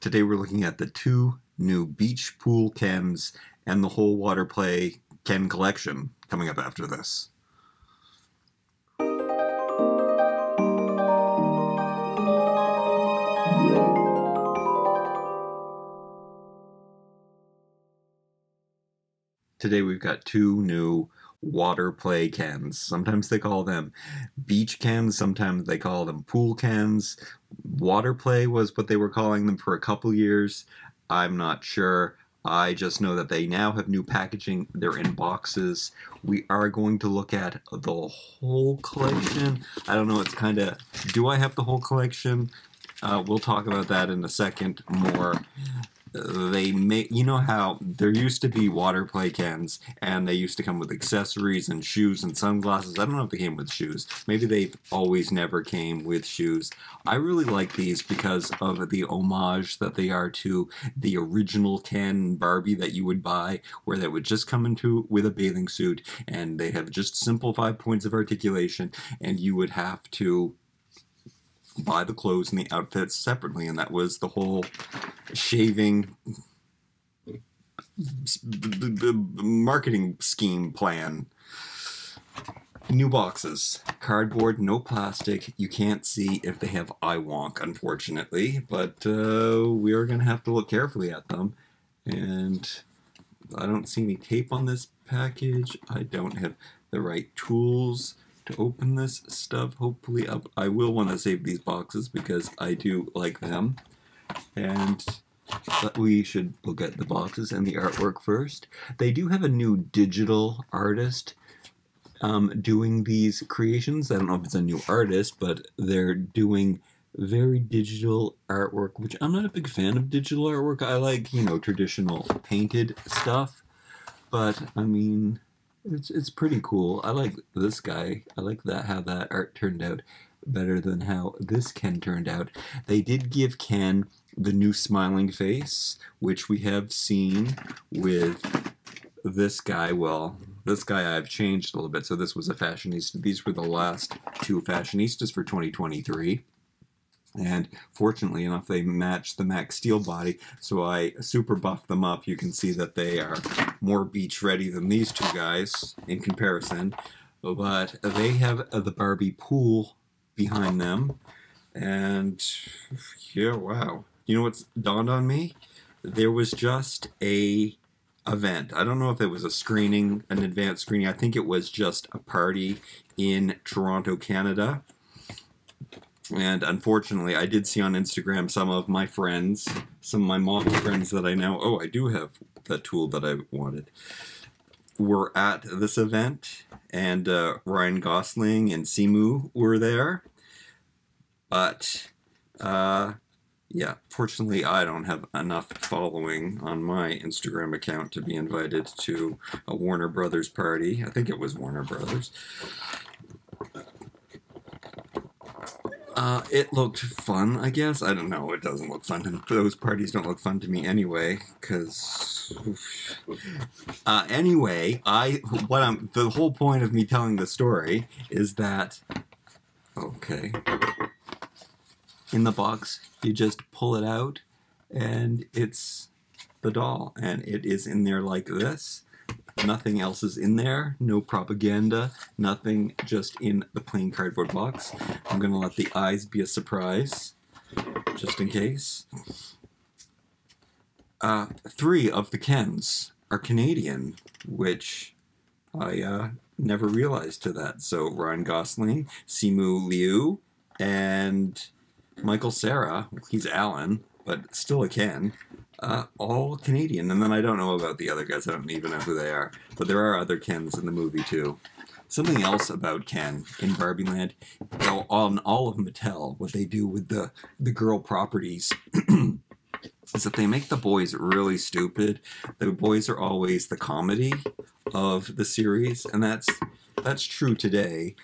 Today we're looking at the two new beach pool Kens and the whole water play Ken collection coming up after this. Today we've got two new water play Kens. Sometimes they call them beach Kens, sometimes they call them pool Kens. Water play was what they were calling them for a couple years. I'm not sure. I just know that they now have new packaging. They're in boxes. We are going to look at the whole collection. I don't know, it's kind of, do I have the whole collection? We'll talk about that in a second more. They make, you know how there used to be water play Kens and they used to come with accessories and shoes and sunglasses. I don't know if they came with shoes. Maybe they've always never came with shoes. I really like these because of the homage that they are to the original Ken Barbie that you would buy, where they would just come into with a bathing suit and they have just simple 5 points of articulation and you would have to buy the clothes and the outfits separately, and that was the whole shaving marketing scheme plan. New boxes. Cardboard, no plastic. You can't see if they have eye wonk, unfortunately, but we are going to have to look carefully at them. And I don't see any tape on this package. I don't have the right tools to open this stuff. Hopefully I will want to save these boxes because I do like them. But we should look at the boxes and the artwork first. They do have a new digital artist doing these creations. I don't know if it's a new artist, but they're doing very digital artwork, which I'm not a big fan of digital artwork. I like, you know, traditional painted stuff, but I mean, it's pretty cool. I like this guy. I like that, how that art turned out better than how this Ken turned out. They did give Ken the new smiling face, which we have seen with this guy. Well, this guy I've changed a little bit. So this was a fashionista. These were the last two fashionistas for 2023. And fortunately enough, they match the Max Steel body, so I super buffed them up. You can see that they are more beach ready than these two guys in comparison. But they have the Barbie pool behind them. And yeah, wow. You know what's dawned on me? There was just a event. I don't know if it was a screening, an advanced screening. I think it was just a party in Toronto, Canada. And unfortunately, I did see on Instagram some of my friends, some of my model friends that I know, oh, I do have the tool that I wanted, were at this event, and Ryan Gosling and Simu were there. But, yeah, fortunately, I don't have enough following on my Instagram account to be invited to a Warner Brothers party. I think it was Warner Brothers. It looked fun, I guess. I don't know, it doesn't look fun to me. Those parties don't look fun to me anyway, because... anyway, the whole point of me telling the story is that... Okay. In the box, you just pull it out, and it's the doll, and it is in there like this. Nothing else is in there, no propaganda, nothing, just in the plain cardboard box. I'm going to let the eyes be a surprise, just in case. 3 of the Kens are Canadian, which I never realized to that. So Ryan Gosling, Simu Liu, and Michael Cera, he's Alan, but still a Ken. All Canadian, and then I don't know about the other guys. I don't even know who they are, but there are other Kens in the movie too. Something else about Ken in Barbie Land, on all of Mattel, what they do with the girl properties is that they make the boys really stupid. The boys are always the comedy of the series, and that's true today.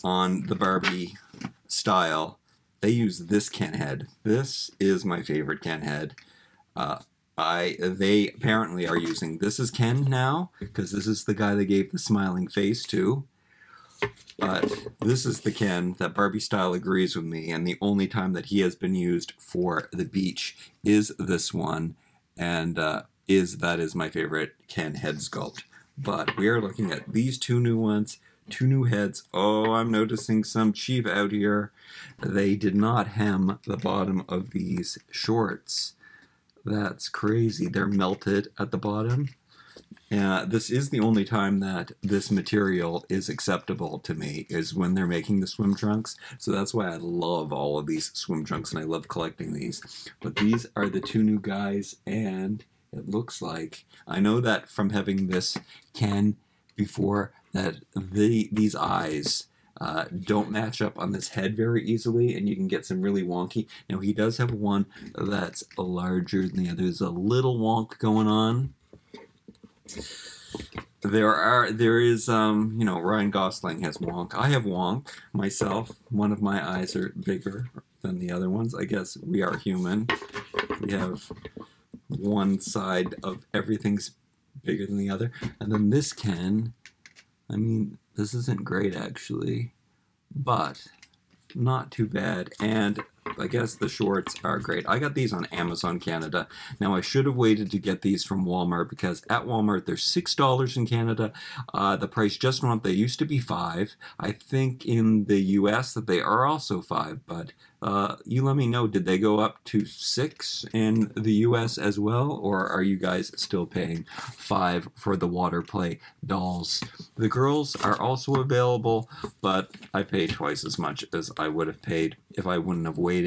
On the Barbie style, they use this Ken head. This is my favorite Ken head. They apparently are using this as Ken now, because this is the guy they gave the smiling face to. But this is the Ken that Barbie Style agrees with me, and the only time that he has been used for the beach is this one, and that is my favorite Ken head sculpt. But we are looking at these two new ones, two new heads. Oh, I'm noticing some cheap out here. They did not hem the bottom of these shorts. That's crazy. They're melted at the bottom. This is the only time that this material is acceptable to me, is when they're making the swim trunks. So that's why I love all of these swim trunks, and I love collecting these. But these are the two new guys, and it looks like, I know that from having this Ken before, that these eyes don't match up on this head very easily, and you can get some really wonky. Now, he does have one that's larger than the other. There's a little wonk going on. There is, you know, Ryan Gosling has wonk. I have wonk myself. One of my eyes are bigger than the other ones. I guess we are human. We have one side of everything's bigger than the other. And then this Ken, I mean, this isn't great actually, but not too bad. And I guess the shorts are great. I got these on Amazon Canada. Now, I should have waited to get these from Walmart, because at Walmart they're $6 in Canada. The price just went up. They used to be $5. I think in the US that they are also $5, but you let me know, did they go up to $6 in the US as well, or are you guys still paying $5 for the water play dolls? The girls are also available, but I pay twice as much as I would have paid if I wouldn't have waited.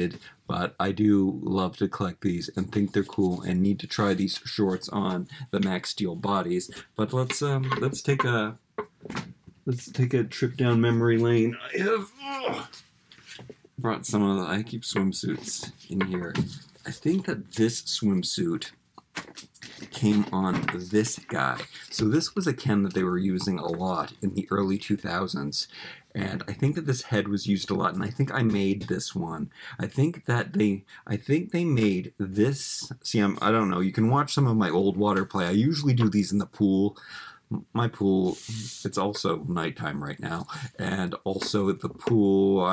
But I do love to collect these and think they're cool, and need to try these shorts on the Max Steel bodies. But let's take a trip down memory lane. I have brought some of the, I keep swimsuits in here. I think that this swimsuit came on this guy. So this was a Ken that they were using a lot in the early 2000s. And I think that this head was used a lot, and I think I made this one. I think they made this. See, I don't know. You can watch some of my old water play. I usually do these in the pool. My pool, it's also nighttime right now, and also at the pool,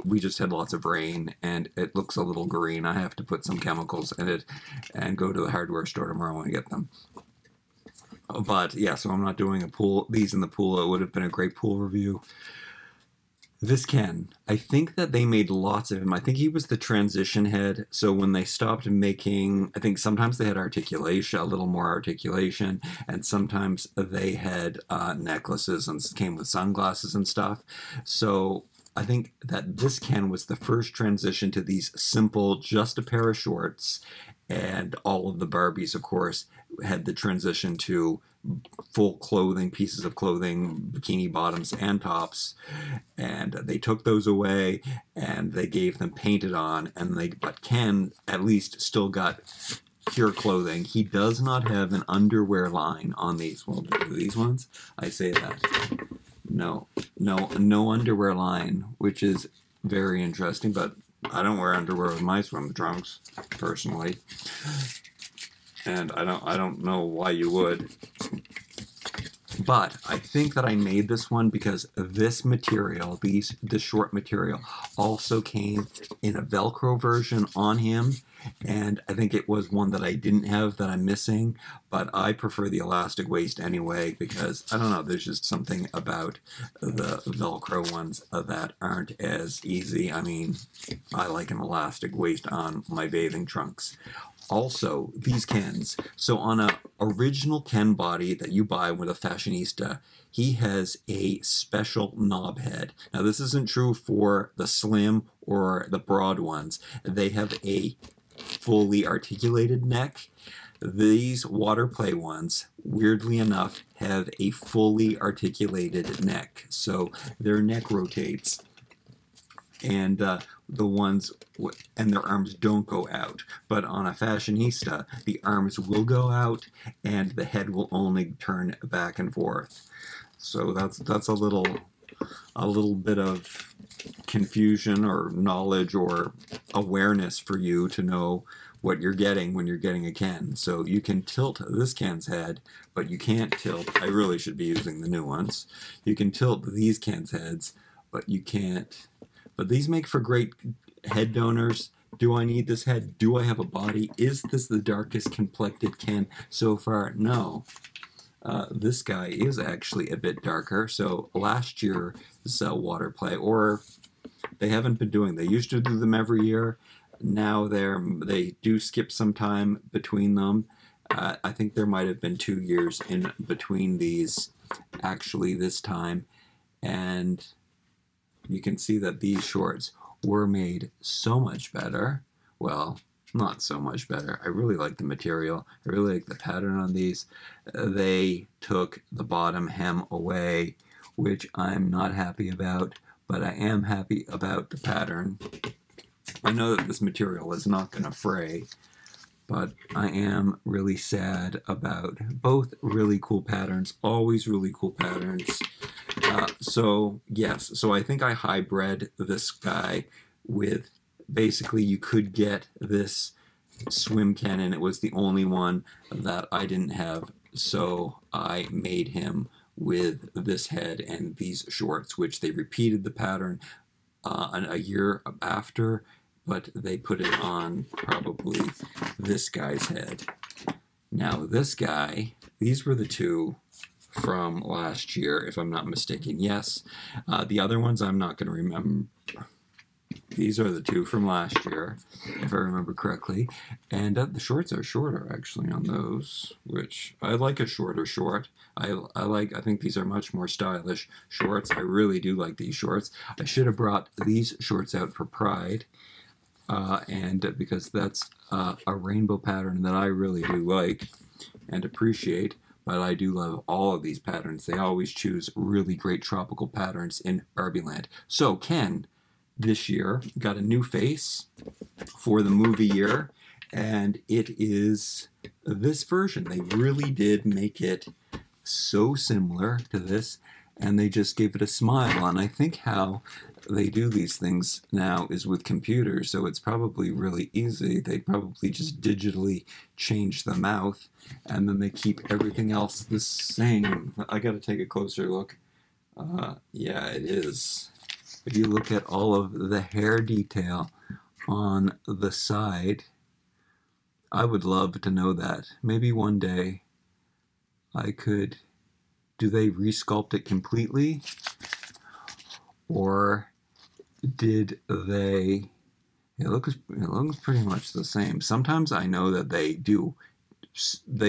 we just had lots of rain, and it looks a little green. I have to put some chemicals in it and go to the hardware store tomorrow and get them. But yeah, so I'm not doing these in the pool. It would have been a great pool review. This Ken, I think that they made lots of him. I think he was the transition head. So when they stopped making, I think sometimes they had articulation, a little more articulation, and sometimes they had necklaces and came with sunglasses and stuff. So I think that this Ken was the first transition to these simple, just a pair of shorts, and all of the Barbies, of course, had the transition to full clothing, pieces of clothing, bikini bottoms and tops, and they took those away and they gave them painted on, but Ken at least still got pure clothing. He does not have an underwear line on these. Well, these ones, I say that. No underwear line, which is very interesting, but I don't wear underwear with my swim trunks, personally. And I don't know why you would. But I think that I made this one because this material, this short material, also came in a Velcro version on him. And I think it was one that I didn't have that I'm missing. But I prefer the elastic waist anyway, because, I don't know, there's just something about the Velcro ones that aren't as easy. I mean, I like an elastic waist on my bathing trunks. Also, these Kens. So on a original Ken body that you buy with a fashionista, he has a special knob head. Now, this isn't true for the slim or the broad ones. They have a fully articulated neck. These water play ones, weirdly enough, have a fully articulated neck. So their neck rotates. And the ones and their arms don't go out, but on a fashionista the arms will go out and the head will only turn back and forth. So that's a little bit of confusion or knowledge or awareness for you to know what you're getting when you're getting a Ken. So you can tilt this Ken's head, but you can't tilt, I really should be using the new ones. You can tilt these Ken's heads, but you can't. But these make for great head donors. Do I need this head? Do I have a body? Is this the darkest complected Ken so far? No. This guy is actually a bit darker. So last year's water play, or they haven't been doing, they used to do them every year. Now they do skip some time between them. I think there might have been 2 years in between these actually this time. And you can see that these shorts were made so much better. Well, not so much better. I really like the material. I really like the pattern on these. They took the bottom hem away, which I'm not happy about, but I am happy about the pattern. I know that this material is not going to fray, but I am really sad about both really cool patterns, always really cool patterns. So yes, so I think I hybrid this guy with, basically you could get this swim Ken, and it was the only one that I didn't have, so I made him with this head and these shorts, which they repeated the pattern a year after, but they put it on probably this guy's head. Now this guy, these were the two from last year, if I'm not mistaken. Yes, the other ones I'm not going to remember. These are the two from last year, if I remember correctly. And the shorts are shorter, actually, on those, which I like a shorter short. I think these are much more stylish shorts. I really do like these shorts. I should have brought these shorts out for Pride, and because that's a rainbow pattern that I really do like and appreciate. But I do love all of these patterns. They always choose really great tropical patterns in Barbie Land. So Ken, this year, got a new face for the movie year, and it is this version. They really did make it so similar to this, and they just gave it a smile. And I think how they do these things now is with computers, so it's probably really easy. They probably just digitally change the mouth, and then they keep everything else the same. I gotta take a closer look. Yeah, it is. If you look at all of the hair detail on the side, I would love to know that. Maybe one day I could, do they resculpt it completely? Or did they, it looks pretty much the same. Sometimes I know that they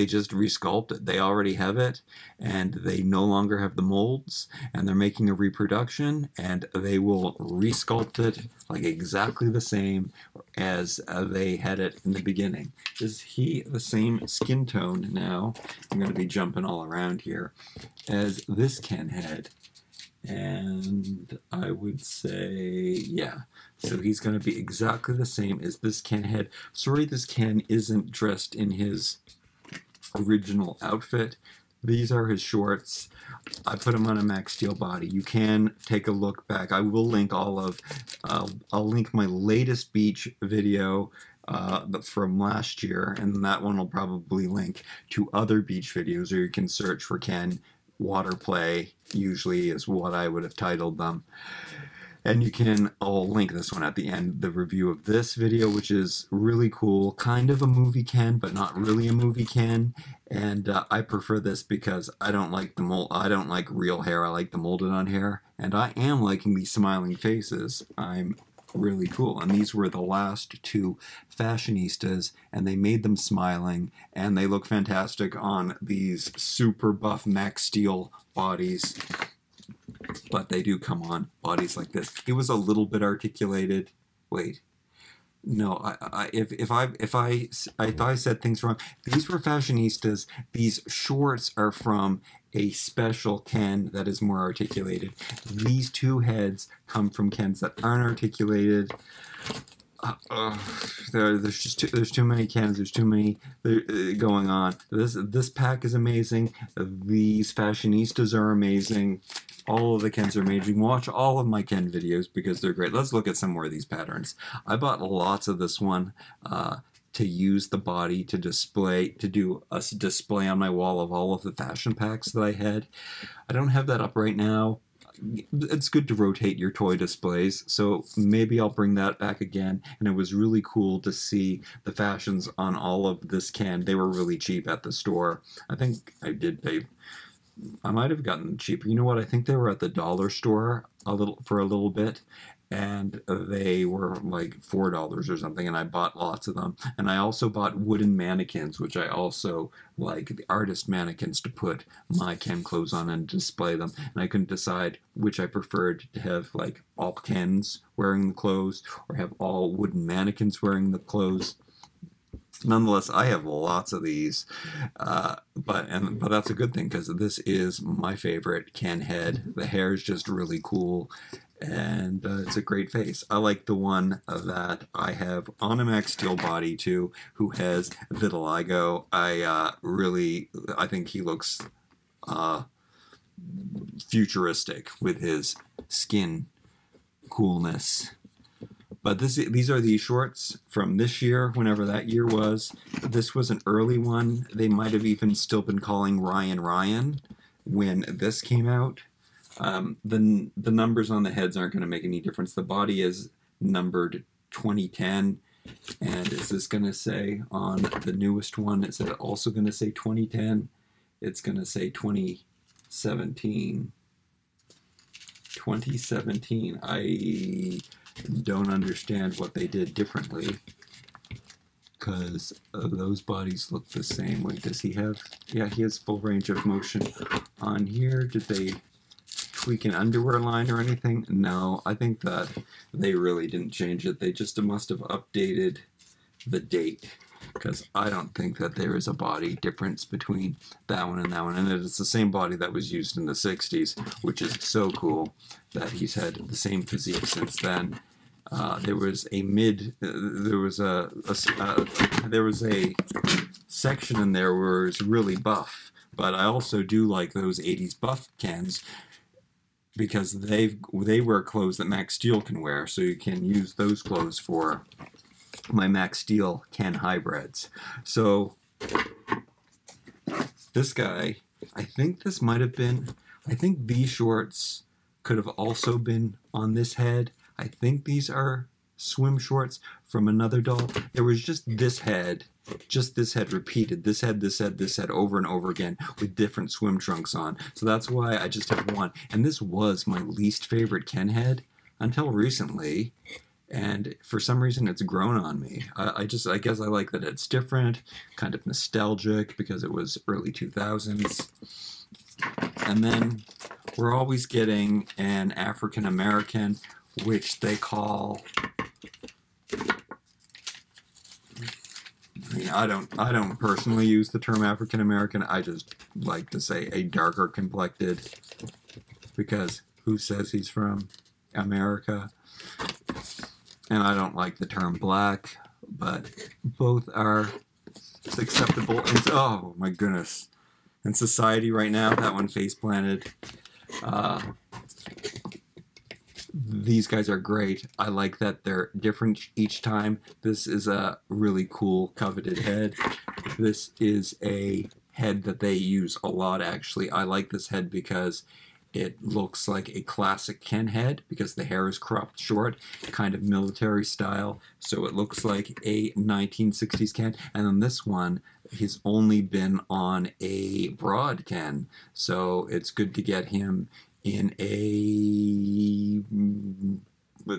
just resculpt it. They already have it, and they no longer have the molds, and they're making a reproduction, and they will resculpt it like exactly the same as they had it in the beginning. Is he the same skin tone now? I'm going to be jumping all around here, as this Ken had. And I would say, yeah. So he's going to be exactly the same as this Ken head. Sorry, this Ken isn't dressed in his original outfit. These are his shorts. I put him on a Max Steel body. You can take a look back. I will link all of, I'll link my latest beach video from last year, and that one will probably link to other beach videos, or you can search for Ken water play, usually is what I would have titled them. And you can, I'll link this one at the end, the review of this video, which is really cool, kind of a movie Ken, but not really a movie Ken. And I prefer this because I don't like the mold, I don't like real hair, I like the molded on hair. And I am liking these smiling faces. I'm really cool. And these were the last two fashionistas, and they made them smiling, and they look fantastic on these super buff Max Steel bodies. But they do come on bodies like this. It was a little bit articulated. Wait, no. If I said things wrong, these were fashionistas. These shorts are from a special Ken that is more articulated. These two heads come from Kens that aren't articulated. uh, there's too many cans. There's too many going on. This pack is amazing. These fashionistas are amazing. All of the Kens are amazing. Watch all of my Ken videos because they're great. Let's look at some more of these patterns. I bought lots of this one to use the body to display, to do a display on my wall of all of the fashion packs that I had. I don't have that up right now. It's good to rotate your toy displays, so maybe I'll bring that back again. And it was really cool to see the fashions on all of this Ken. They were really cheap at the store. I think I did pay, I might have gotten them cheaper. You know what? I think they were at the dollar store for a little bit, and they were like $4 or something, and I bought lots of them. And I also bought wooden mannequins, which I also like, the artist mannequins, to put my Ken clothes on and display them. And I couldn't decide which I preferred, to have like all Kens wearing the clothes or have all wooden mannequins wearing the clothes. Nonetheless, I have lots of these, but that's a good thing because this is my favorite Ken head. The hair is just really cool, and it's a great face. I like the one that I have on a Max Steel body too, who has vitiligo. I think he looks futuristic with his skin coolness. But these are the shorts from this year, whenever that year was. This was an early one. They might have even still been calling Ryan when this came out. The numbers on the heads aren't going to make any difference. The body is numbered 2010. And is this going to say on the newest one, is it also going to say 2010? It's going to say 2017. 2017. I don't understand what they did differently, because those bodies look the same. Wait, does he have, yeah, he has full range of motion on here. Did they tweak an underwear line or anything? No, I think that they really didn't change it. They just must have updated the date, because I don't think that there is a body difference between that one and that one. And it's the same body that was used in the 60s, which is so cool that he's had the same physique since then. There was a section in there where it was really buff, but I also do like those 80s buff Kens, because they wear clothes that Max Steel can wear, so you can use those clothes for my Max Steel Ken hybrids. So this guy, I think this might have been, I think these shorts could have also been on this head. I think these are swim shorts from another doll. There was just this head repeated. This head over and over again with different swim trunks on. So that's why I just have one. And this was my least favorite Ken head until recently. And for some reason it's grown on me. I guess I like that it's different, kind of nostalgic because it was early 2000s. And then we're always getting an African American, which they call, I mean, I don't personally use the term African American. I just like to say a darker complected, because who says he's from America? And I don't like the term black, but both are acceptable. And, oh my goodness. In society right now, that one face planted. These guys are great. I like that they're different each time. This is a really cool coveted head. This is a head that they use a lot, actually. I like this head because it looks like a classic Ken head, because the hair is cropped short, kind of military style. So it looks like a 1960s Ken. And then this one, he's only been on a broad Ken. So it's good to get him in a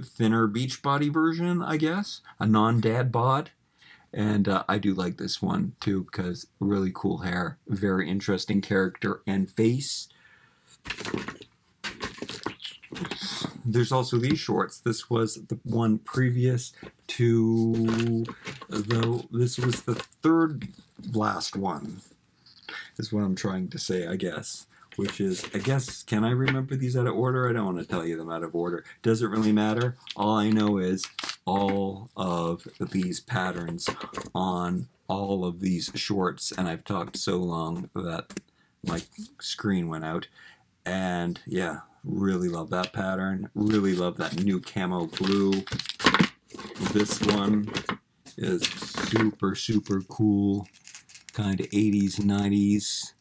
thinner beach body version, I guess. A non-dad bod. And I do like this one too, because really cool hair, very interesting character and face. There's also these shorts. This was the one previous to, though this was the third last one, is what I'm trying to say, I guess. Which is, I guess, can I remember these out of order? I don't want to tell you them out of order. Does it really matter? All I know is all of these patterns on all of these shorts, and I've talked so long that my screen went out. And yeah, really love that pattern. Really love that new camo blue. This one is super, super cool. Kind of 80s, 90s.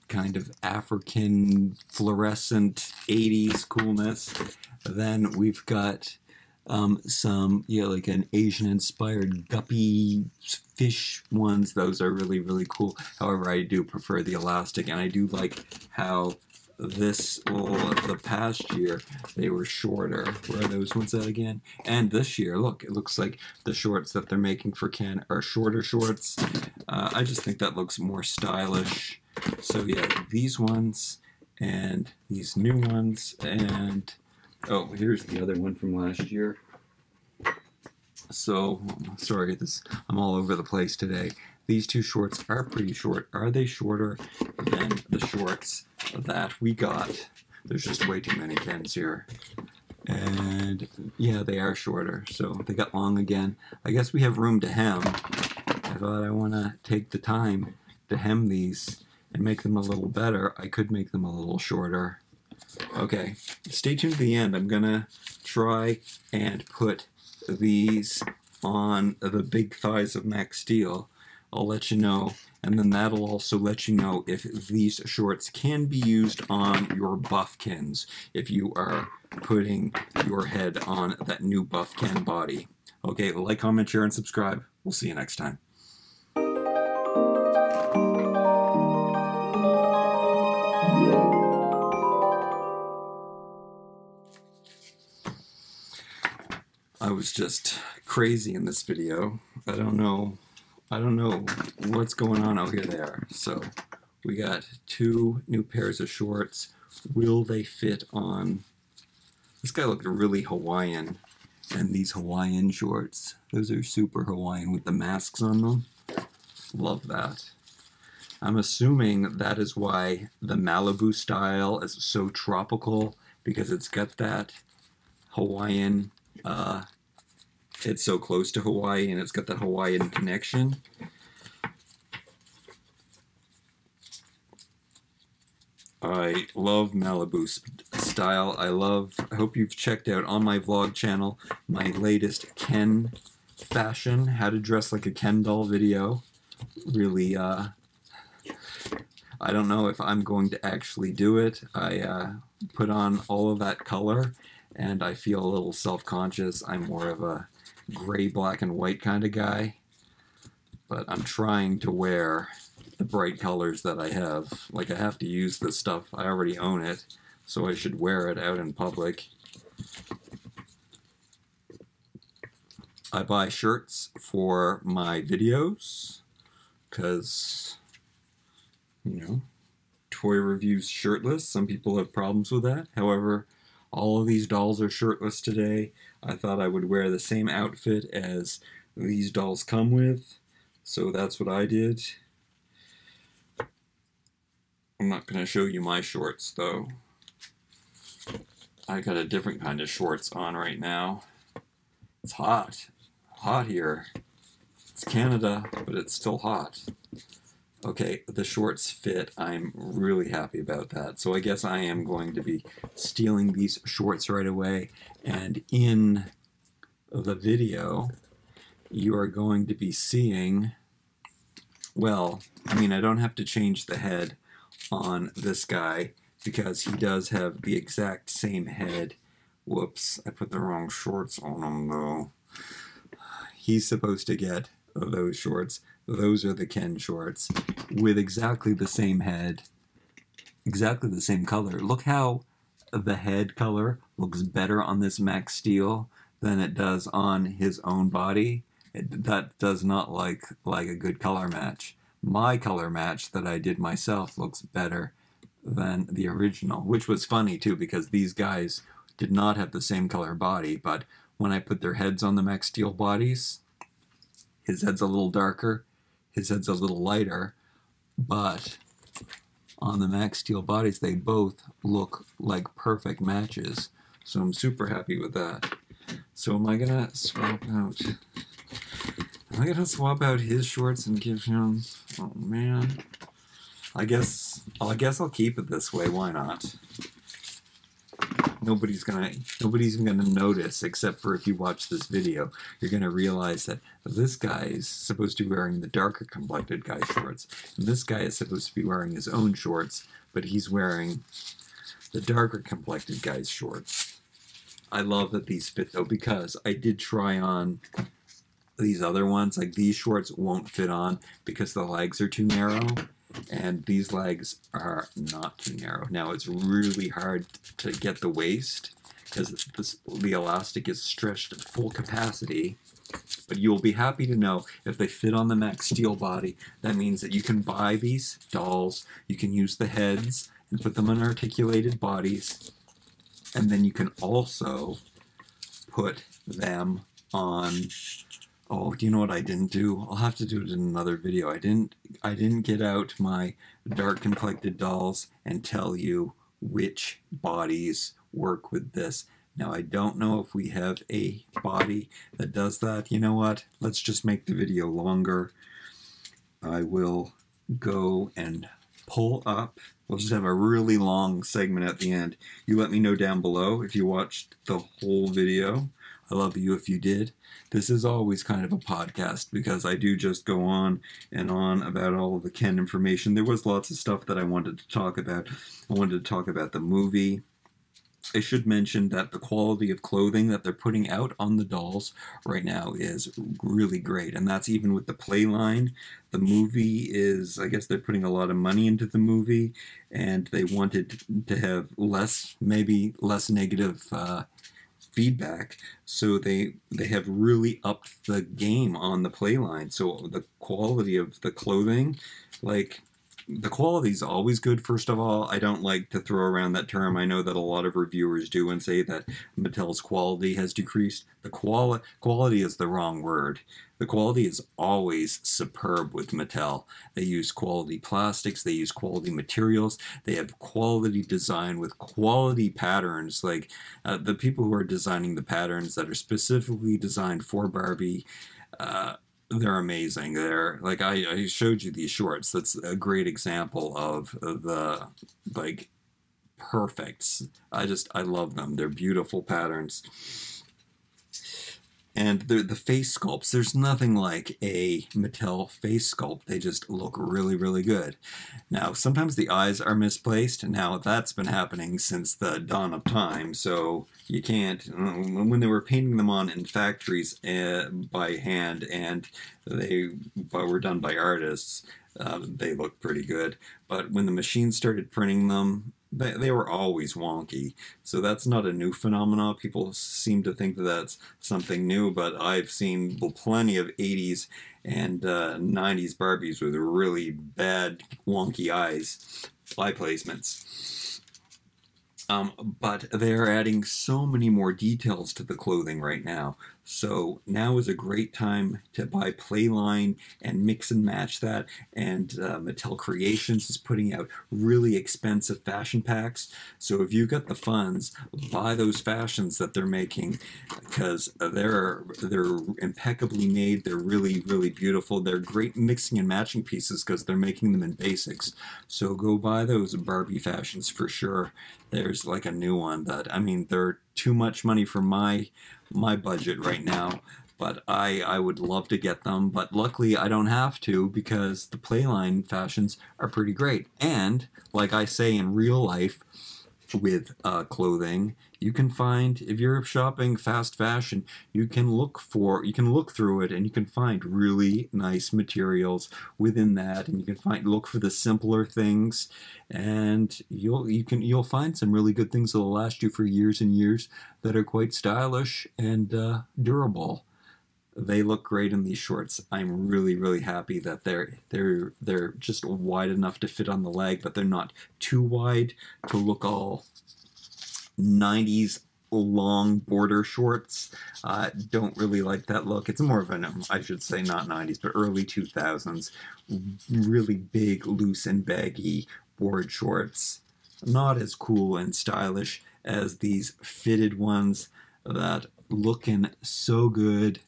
Kind of African fluorescent 80s coolness. Then we've got some, like an Asian inspired guppy fish ones. Those are really, really cool. However, I do prefer the elastic, and I do like how the past year they were shorter. Where are those ones at again? And this year, look, it looks like the shorts that they're making for Ken are shorter shorts. I just think that looks more stylish. So yeah, these ones and these new ones, and oh, here's the other one from last year. So, sorry, I'm all over the place today. These two shorts are pretty short. Are they shorter than the shorts that we got? There's just way too many Kens here. And yeah, they are shorter. So they got long again. I guess we have room to hem. I thought I want to take the time to hem these and make them a little better. I could make them a little shorter. Okay, stay tuned to the end. I'm gonna try and put these on the big thighs of Max Steel. I'll let you know, and then that'll also let you know if these shorts can be used on your buffkins, if you are putting your head on that new buffkin body. Okay, like, comment, share, and subscribe. We'll see you next time. I was just crazy in this video. I don't know what's going on over there. So we got two new pairs of shorts. Will they fit on? This guy looked really Hawaiian, and these Hawaiian shorts, those are super Hawaiian with the masks on them. Love that. I'm assuming that is why the Malibu style is so tropical, because it's got that Hawaiian, it's so close to Hawaii, and it's got that Hawaiian connection. I love Malibu style. I hope you've checked out on my vlog channel my latest Ken fashion, how to dress like a Ken doll video. Really, I don't know if I'm going to actually do it. I put on all of that color, and I feel a little self-conscious. I'm more of a gray, black, and white kind of guy, but I'm trying to wear the bright colors that I have. Like, I have to use this stuff. I already own it, so I should wear it out in public. I buy shirts for my videos, because, toy reviews shirtless. Some people have problems with that. However, all of these dolls are shirtless today. I thought I would wear the same outfit as these dolls come with, so that's what I did. I'm not going to show you my shorts, though. I got a different kind of shorts on right now. It's hot. Hot here. It's Canada, but it's still hot. Okay, the shorts fit. I'm really happy about that. So I guess I am going to be stealing these shorts right away. And in the video, you are going to be seeing, well, I don't have to change the head on this guy, because he does have the exact same head. Whoops, I put the wrong shorts on him, though. He's supposed to get those shorts. Those are the Ken shorts with exactly the same head, exactly the same color. Look how the head color looks better on this Max Steel than it does on his own body. That does not like a good color match. My color match that I did myself looks better than the original, which was funny too, because these guys did not have the same color body, but when I put their heads on the Max Steel bodies, his head's a little darker, his head's a little lighter, but on the Max Steel bodies, they both look like perfect matches. So I'm super happy with that. So am I gonna swap out? Am I gonna swap out his shorts and give him? Oh man. I guess I'll keep it this way. Why not? Nobody's gonna notice, except for if you watch this video. You're gonna realize that this guy is supposed to be wearing the darker complected guy's shorts, and this guy is supposed to be wearing his own shorts, but he's wearing the darker complected guy's shorts. I love that these fit though, because I did try on these other ones. Like these shorts won't fit on because the legs are too narrow, and these legs are not too narrow. Now it's really hard to get the waist because the elastic is stretched at full capacity, but you'll be happy to know if they fit on the Max Steel body, that means that you can buy these dolls, you can use the heads and put them on articulated bodies, and then you can also put them on. Oh, do you know what I didn't do? I'll have to do it in another video. I didn't get out my dark complected dolls and tell you which bodies work with this. Now, I don't know if we have a body that does that. You know what? Let's just make the video longer. I will go and pull up. We'll just have a really long segment at the end. You let me know down below if you watched the whole video. I love you if you did. This is always kind of a podcast because I do just go on and on about all of the Ken information. There was lots of stuff that I wanted to talk about. I wanted to talk about the movie. I should mention that the quality of clothing that they're putting out on the dolls right now is really great, and that's even with the play line. The movie is, I guess they're putting a lot of money into the movie, and they wanted to have maybe less negative feedback, so they have really upped the game on the play line. So the quality of the clothing, like, the quality is always good. First of all, I don't like to throw around that term. I know that a lot of reviewers do and say that Mattel's quality has decreased. The quality is the wrong word. The quality is always superb with Mattel. They use quality plastics, they use quality materials, they have quality design with quality patterns. Like the people who are designing the patterns that are specifically designed for Barbie, they're amazing. They're like, I showed you these shorts. That's a great example of the, like, perfects. I love them. They're beautiful patterns. And the face sculpts, there's nothing like a Mattel face sculpt. They just look really, really good. Now, sometimes the eyes are misplaced. Now, that's been happening since the dawn of time, so you can't. When they were painting them on in factories by hand, and they were done by artists, they looked pretty good. But when the machine started printing them, they were always wonky. So that's not a new phenomenon. People seem to think that that's something new, but I've seen plenty of 80s and 90s Barbies with really bad wonky eye placements. But they're adding so many more details to the clothing right now. So now is a great time to buy Playline and mix and match that. And Mattel Creations is putting out really expensive fashion packs. So if you've got the funds, buy those fashions that they're making, because they're impeccably made. They're really, really beautiful. They're great mixing and matching pieces because they're making them in basics. So go buy those Barbie fashions for sure. There's like a new one that, I mean, they're too much money for my budget right now, but I would love to get them, but luckily I don't have to because the Playline fashions are pretty great. And like I say in real life with clothing, you can find, if you're shopping fast fashion, you can look through it and you can find really nice materials within that, and you can look for the simpler things, and you'll find some really good things that'll last you for years and years that are quite stylish and durable. They look great in these shorts. I'm really, really happy that they're just wide enough to fit on the leg, but they're not too wide to look all 90s long border shorts. Don't really like that look. It's more of an, I should say, not 90s, but early 2000s. Really big, loose, and baggy board shorts. Not as cool and stylish as these fitted ones that looking so good.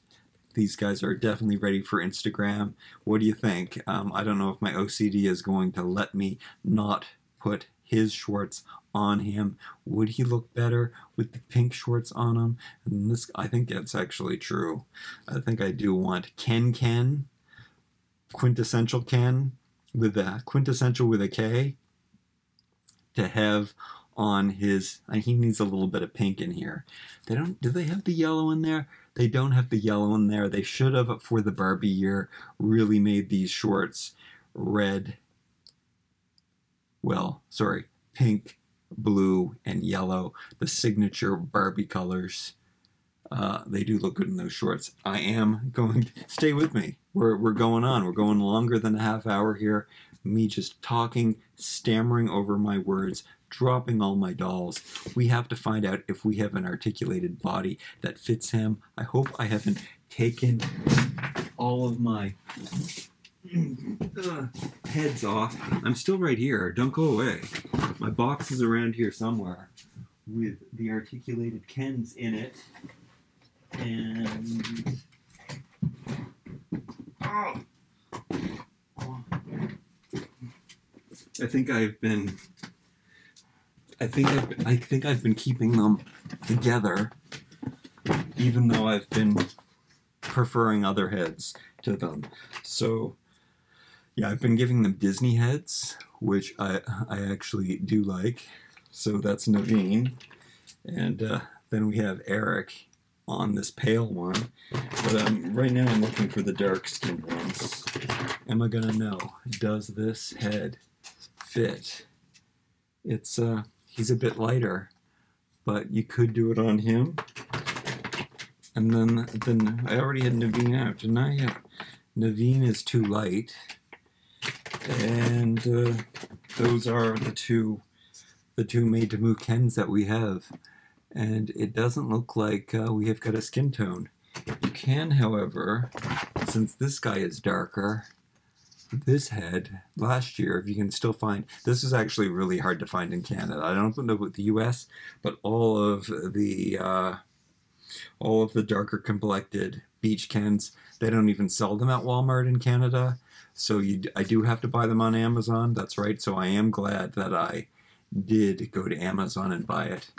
These guys are definitely ready for Instagram. What do you think? I don't know if my OCD is going to let me not put his shorts on him. Would he look better with the pink shorts on him? And this, I think that's actually true. I think I do want Ken, quintessential Ken, with a quintessential with a K, to have on his. He needs a little bit of pink in here. They don't. Do they have the yellow in there? They don't have the yellow in there. They should have, for the Barbie year, really made these shorts red. Well, sorry, pink, blue, and yellow. The signature Barbie colors. They do look good in those shorts. I am going to stay with me. We're going on. We're going longer than a half hour here. Me just talking, stammering over my words, dropping all my dolls. We have to find out if we have an articulated body that fits him. I hope I haven't taken all of my heads off. I'm still right here. Don't go away. My box is around here somewhere with the articulated Kens in it. And I think I've been keeping them together, even though I've been preferring other heads to them. So yeah, I've been giving them Disney heads, which I actually do like. So that's Naveen, and then we have Eric on this pale one. But right now I'm looking for the dark skinned ones. Am I gonna know? Does this head fit? It's he's a bit lighter, but you could do it on him. And then I already had Naveen out, didn't I? Yeah. Naveen is too light, and those are the two made to move Kens that we have. And it doesn't look like we have got a skin tone. You can, however, since this guy is darker, this head, last year, if you can still find, this is actually really hard to find in Canada. I don't know about the US, but all of the darker complected beach Kens, they don't even sell them at Walmart in Canada. So I do have to buy them on Amazon. That's right. So I am glad that I did go to Amazon and buy it.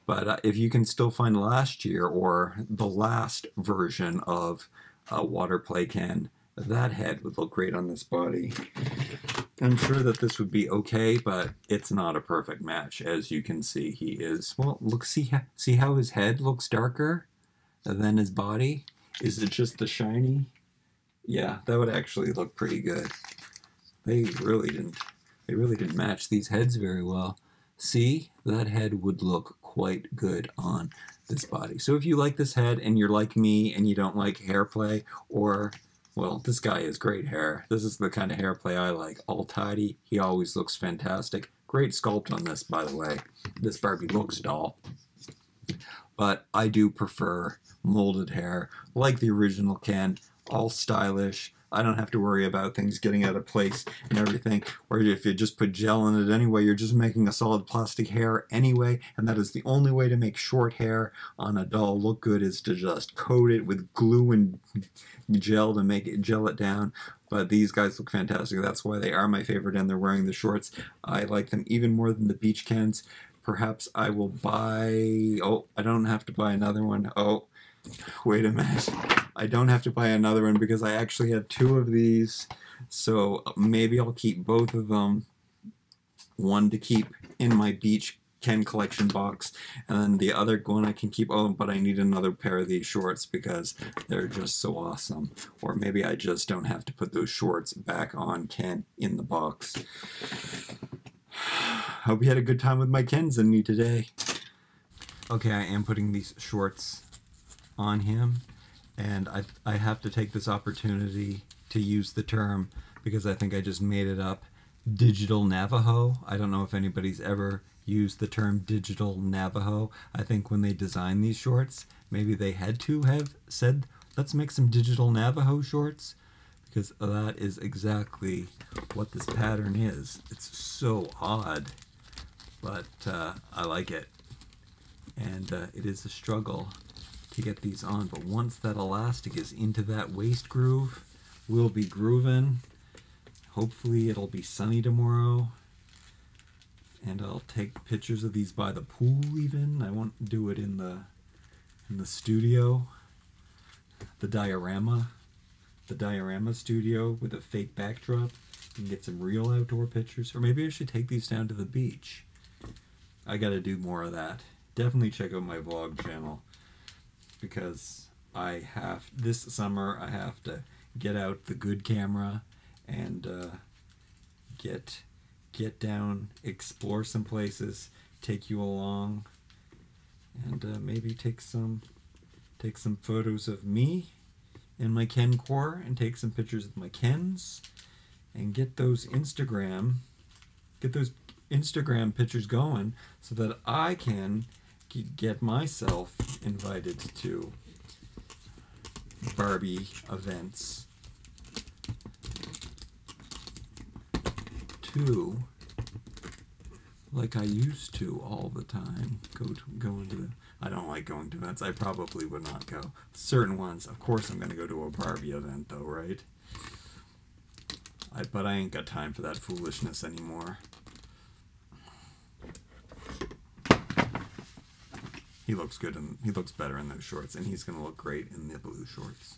But if you can still find last year or the last version of Water Play Ken, that head would look great on this body. I'm sure that this would be okay, but it's not a perfect match. As you can see, he is, well, look, see how his head looks darker than his body? Is it just the shiny? Yeah, that would actually look pretty good. They really didn't match these heads very well. See, that head would look quite good on this body. So if you like this head and you're like me and you don't like hair play, or, well, this guy has great hair. This is the kind of hair play I like. All tidy. He always looks fantastic. Great sculpt on this, by the way. This Barbie looks doll. But I do prefer molded hair, like the original Ken, all stylish. I don't have to worry about things getting out of place and everything. Or if you just put gel in it anyway, you're just making a solid plastic hair anyway. And that is the only way to make short hair on a doll look good, is to just coat it with glue and gel to make it, gel it down. But these guys look fantastic. That's why they are my favorite, and they're wearing the shorts. I like them even more than the beach Kens. Perhaps I will buy... Oh, I don't have to buy another one. Oh, wait a minute. I don't have to buy another one because I actually have two of these. So maybe I'll keep both of them. One to keep in my beach Ken collection box, and then the other one I can keep. Oh, but I need another pair of these shorts because they're just so awesome. Or maybe I just don't have to put those shorts back on Ken in the box. Hope you had a good time with my Kens and me today. Okay, I am putting these shorts on him, and I have to take this opportunity to use the term, because I think I just made it up, digital Navajo. I don't know if anybody's ever used the term digital Navajo. I think when they designed these shorts, maybe they had to have said, let's make some digital Navajo shorts, because that is exactly what this pattern is. It's so odd, but I like it. And it is a struggle to get these on. But once that elastic is into that waist groove, we'll be grooving. Hopefully it'll be sunny tomorrow. And I'll take pictures of these by the pool even. I won't do it in the studio. The diorama studio with a fake backdrop. You can get some real outdoor pictures. Or maybe I should take these down to the beach. I gotta do more of that. Definitely check out my vlog channel, because this summer I have to get out the good camera and get down, explore some places, take you along, and maybe take some photos of me in my Ken core, and take some pictures of my Kens, and get those Instagram pictures going, so that I can get myself invited to Barbie events, too, like I used to all the time. Go into the... I don't like going to events. I probably would not go. Certain ones, of course I'm going to go to a Barbie event though, right? But I ain't got time for that foolishness anymore. He looks good, and he looks better in those shorts, and he's going to look great in the blue shorts.